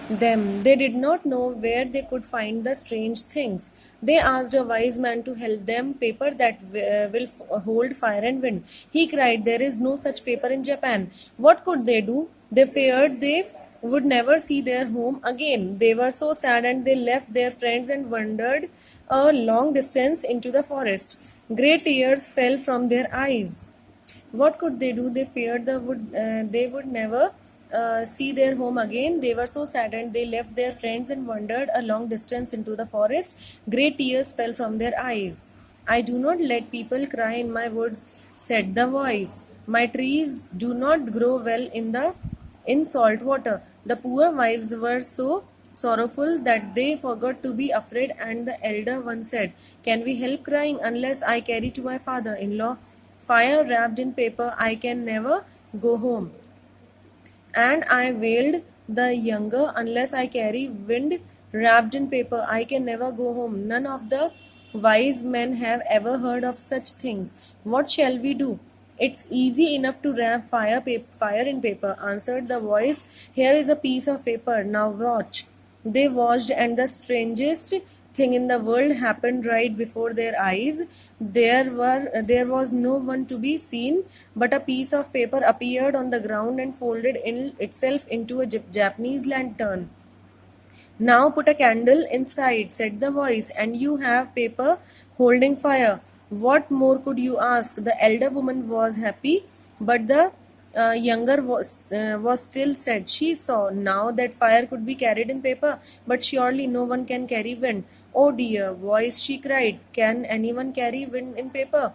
them. They did not know where they could find the strange things. They asked a wise man to help them paper that will hold fire and wind. He cried, "There is no such paper in Japan." What could they do? They feared they would never see their home again. They were so sad and they left their friends and wandered a long distance into the forest. Great tears fell from their eyes. What could they do? They feared they would never see their home again. They were so saddened they left their friends and wandered a long distance into the forest. Great tears fell from their eyes. "I do not let people cry in my woods," said the voice. "My trees do not grow well in salt water." The poor wives were so sorrowful that they forgot to be afraid, and the elder one said, "Can we help crying unless I carry to my father-in-law fire wrapped in paper? I can never go home." And I wailed the younger, "Unless I carry wind wrapped in paper, I can never go home." None of the wise men have ever heard of such things. What shall we do? "It's easy enough to wrap fire in paper," answered the voice. "Here is a piece of paper. Now watch." They watched, and the strangest thing in the world happened right before their eyes. There was no one to be seen, but a piece of paper appeared on the ground and folded in itself into a Japanese lantern. "Now put a candle inside," said the voice, "and you have paper holding fire." What more could you ask? The elder woman was happy, but the younger was still sad. She saw now that fire could be carried in paper, but surely no one can carry wind. "Oh dear, voice," she cried, "can anyone carry wind in paper?"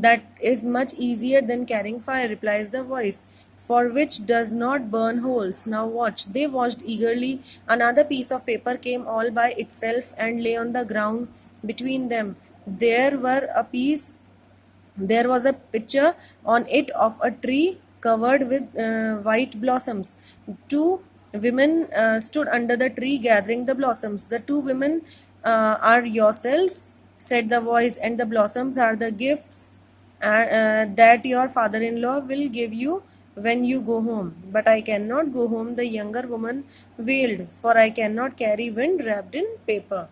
"That is much easier than carrying fire," replies the voice, "for which does not burn holes. Now watch." They watched eagerly. Another piece of paper came all by itself and lay on the ground between them. There was a picture on it of a tree covered with white blossoms. Two women stood under the tree gathering the blossoms. "The two women are yourselves," said the voice, "and the blossoms are the gifts that your father-in-law will give you when you go home." "But I cannot go home," the younger woman wailed, "for I cannot carry wind wrapped in paper.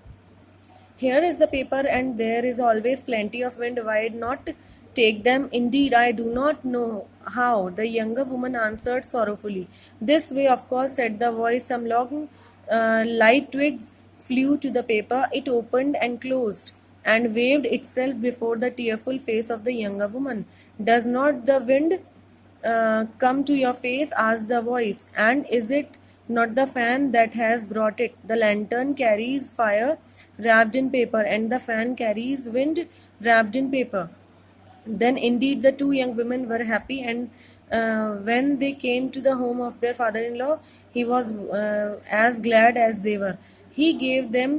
Here is the paper, and there is always plenty of wind. Why not take them?" "Indeed, I do not know how," the younger woman answered sorrowfully. "This way, of course," said the voice. Some long, light twigs flew to the paper. It opened and closed, and waved itself before the tearful face of the younger woman. "Does not the wind come to your face?" asked the voice. "And is it not the fan that has brought it?" "The lantern carries fire wrapped in paper, and the fan carries wind wrapped in paper." Then indeed the two young women were happy, and when they came to the home of their father-in-law, he was as glad as they were. He gave them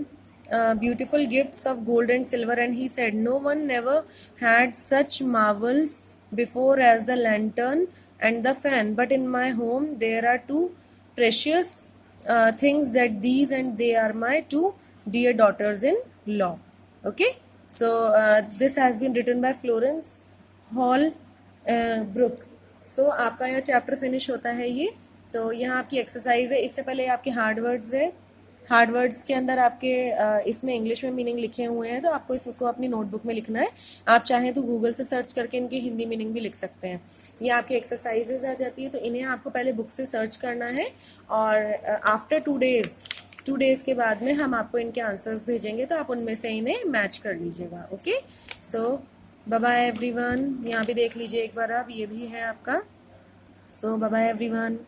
beautiful gifts of gold and silver, and he said, "No one never had such marvels before as the lantern and the fan. But in my home there are two precious things that these, and they are my two dear daughters-in-law." Okay, so this has been written by Florence Hall Brooke. So आपका यहाँ chapter finish होता है ये. तो यहाँ आपकी exercise है. इससे पहले आपके हार्ड वर्ड्स है. हार्ड वर्ड्स के अंदर आपके इसमें इंग्लिश में मीनिंग लिखे हुए हैं, तो आपको इसको अपनी नोटबुक में लिखना है. आप चाहें तो गूगल से सर्च करके इनकी हिंदी मीनिंग भी लिख सकते हैं. ये आपकी एक्सरसाइजेज आ जाती है, तो इन्हें आपको पहले बुक से सर्च करना है, और आफ्टर 2 डेज के बाद में हम आपको इनके आंसर्स भेजेंगे, तो आप उनमें से इन्हें मैच कर लीजिएगा. ओके, सो बाय बाय एवरीवन. यहाँ भी देख लीजिए एक बार आप, ये भी है आपका. सो बाय बाय एवरीवन.